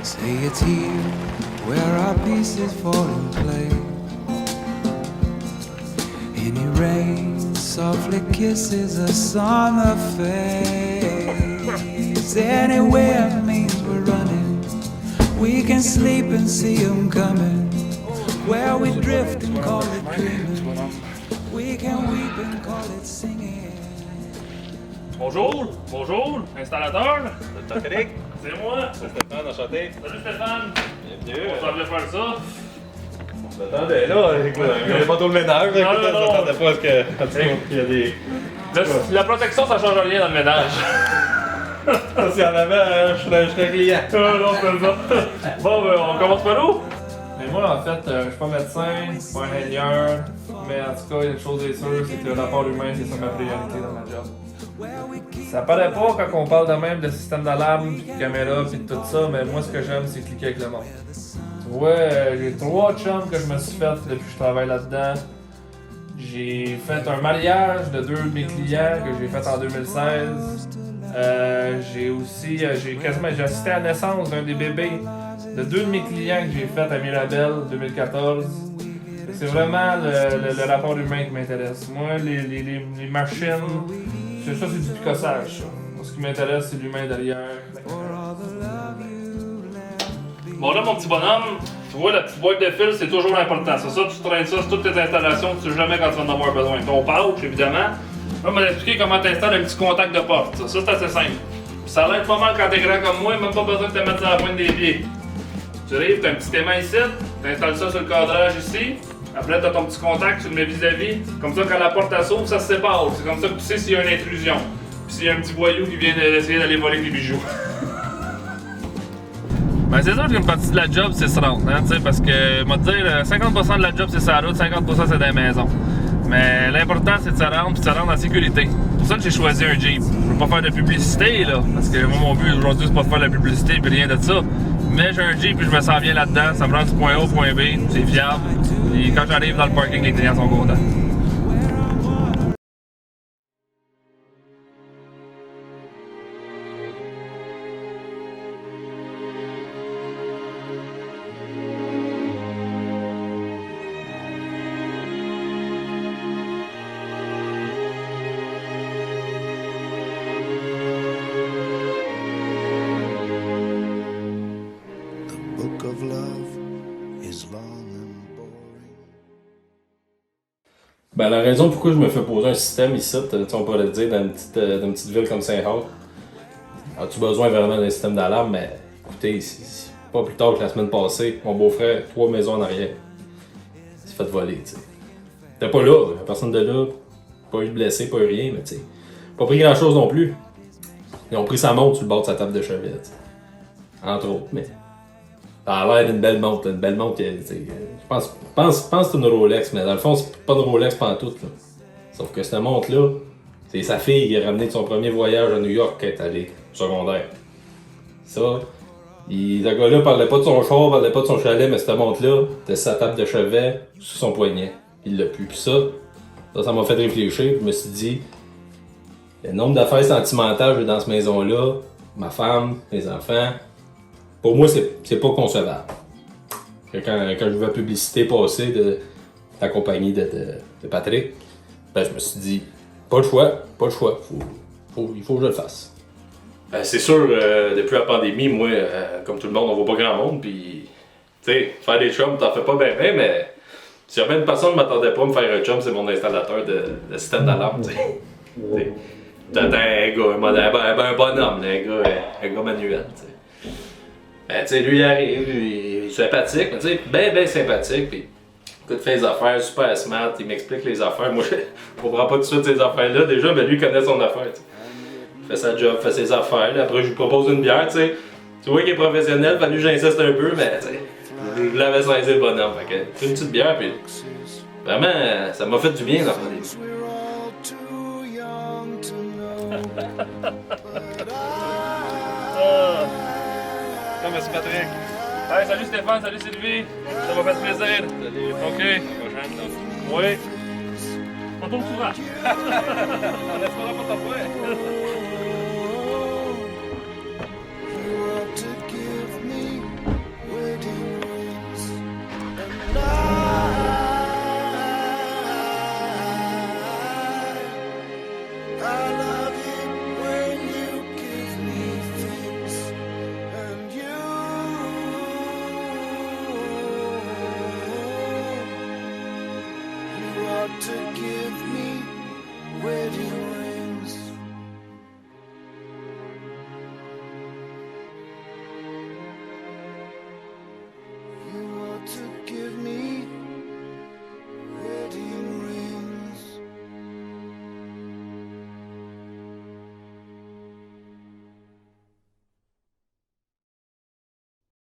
Say it's here where our pieces fall in place. Any rain softly kisses us on the face. Anywhere means we're running. We can sleep and see them coming. Where we drift and call it dreaming. We can weep and call it singing. Bonjour, installateur. Salut Frédéric. C'est moi. C'est Stéphane, enchanté. Salut Stéphane. Bienvenue. On s'en vient faire ça. Attendez, là, écoute, il n'y avait pas tout le ménage. Non, Écoute, non, non. je m'attendais pas à ce que. En tout cas, il y a des. La protection, ça change rien dans le ménage. S'il y en avait, je serais client. Non, c'est ça. Bon, on commence par où? Mais moi, en fait, je suis pas médecin, pas ingénieur, mais en tout cas, il y a une chose est sûre, c'est que le rapport humain, c'est ça ma priorité dans ma job. Ça paraît pas quand on parle de même de système d'alarme, puis de caméra, puis de tout ça, mais moi, ce que j'aime, c'est cliquer avec le monde. Tu vois, j'ai 3 chums que je me suis fait depuis que je travaille là-dedans. J'ai fait un mariage de 2 de mes clients que j'ai fait en 2016. J'ai assisté à la naissance d'un des bébés de 2 de mes clients que j'ai fait à Mirabel 2014. C'est vraiment le rapport humain qui m'intéresse. Moi, les machines, c'est du picossage. Ça. Moi, ce qui m'intéresse, c'est l'humain derrière. Bon, là, mon petit bonhomme, tu vois, la petite boîte de fil, c'est toujours important. C'est ça, tu traînes ça, c'est toutes tes installations, tu sais jamais quand tu vas en avoir besoin. Ton pouch, évidemment. Là, on m'a expliqué comment t'installes un petit contact de porte. Ça, c'est assez simple. Puis ça l'aide pas mal quand t'es grand comme moi, même pas besoin de te mettre sur la pointe des pieds. Tu arrives, t'as un petit aimant ici, t'installes ça sur le cadrage ici. Après, t'as ton petit contact, tu le mets vis-à-vis. Comme ça, quand la porte s'ouvre, ça se sépare. C'est comme ça que tu sais s'il y a une intrusion. Puis s'il y a un petit voyou qui vient essayer d'aller voler tes bijoux. Ben c'est sûr qu'une partie de la job, c'est se rendre, hein, parce que, moi te dire, 50% de la job, c'est sur la route, 50% c'est dans les maisons. Mais l'important, c'est de se rendre, puis de se rendre en sécurité. C'est pour ça que j'ai choisi un Jeep. Je veux pas faire de publicité, là, parce que moi, mon but aujourd'hui, c'est pas de faire de la publicité, puis rien de ça. Mais j'ai un Jeep, puis je me sens bien là-dedans, ça me rend du point A au point B, c'est fiable. Et quand j'arrive dans le parking, les clients sont contents. Book of love is long and boring. Ben, la raison pourquoi je me fais poser un système ici, on pourrait le dire, dans une petite ville comme Saint-Roch, as-tu besoin vraiment d'un système d'alarme? Mais écoutez, c'est pas plus tard que la semaine passée, mon beau-frère, 3 maisons en arrière, s'est fait voler, tu sais. T'es pas là, personne de là, pas eu de blessé, pas eu rien, mais tu sais, pas pris grand-chose non plus. Ils ont pris sa montre sur le bord de sa table de chevet, t'sais. Entre autres, mais ça a l'air d'une belle montre, je pense que c'est une Rolex, mais dans le fond, c'est pas une Rolex pantoute, là. Sauf que cette montre-là, c'est sa fille qui a ramené de son premier voyage à New York quand elle est allée au secondaire. Ça, le gars-là parlait pas de son char, parlait pas de son chalet, mais cette montre-là, c'était sa table de chevet sous son poignet. Il l'a plus. Puis ça m'a fait réfléchir. Je me suis dit, le nombre d'affaires sentimentales que j'ai dans cette maison-là, ma femme, mes enfants, pour moi, c'est pas concevable. Quand je vois la publicité passer de la compagnie de Patrick, ben, je me suis dit, pas le choix. Il faut que je le fasse. C'est sûr, depuis la pandémie, moi, comme tout le monde, on voit pas grand monde, puis, tu sais, faire des chums, t'en fais pas bien, mais s'il y a bien une personne qui m'attendait pas à me faire un chum, c'est mon installateur de système d'alarme, tu sais. T'attends un gars, un bonhomme, un gars manuel, tu sais. Ben, tu sais, lui, il arrive, il est sympathique, mais tu sais, ben sympathique, pis écoute, fait les affaires, super smart, il m'explique les affaires. Moi, je comprends pas tout de suite ces affaires-là, déjà, mais lui, il connaît son affaire, t'sais. Il fait sa job, fait ses affaires, là. Après, je lui propose une bière, tu sais. Tu vois qu'il est professionnel, fallu que j'insiste un peu, mais tu sais, je l'avais saisi le bonhomme, fait que, une petite bière, pis vraiment, ça m'a fait du bien, dans la pandémie. Merci Patrick. Hey, salut Stéphane, salut Sylvie. Ça m'a fait plaisir. Salut. Ok. À la prochaine. Oui. On tombe souvent. On laisse pas la porte à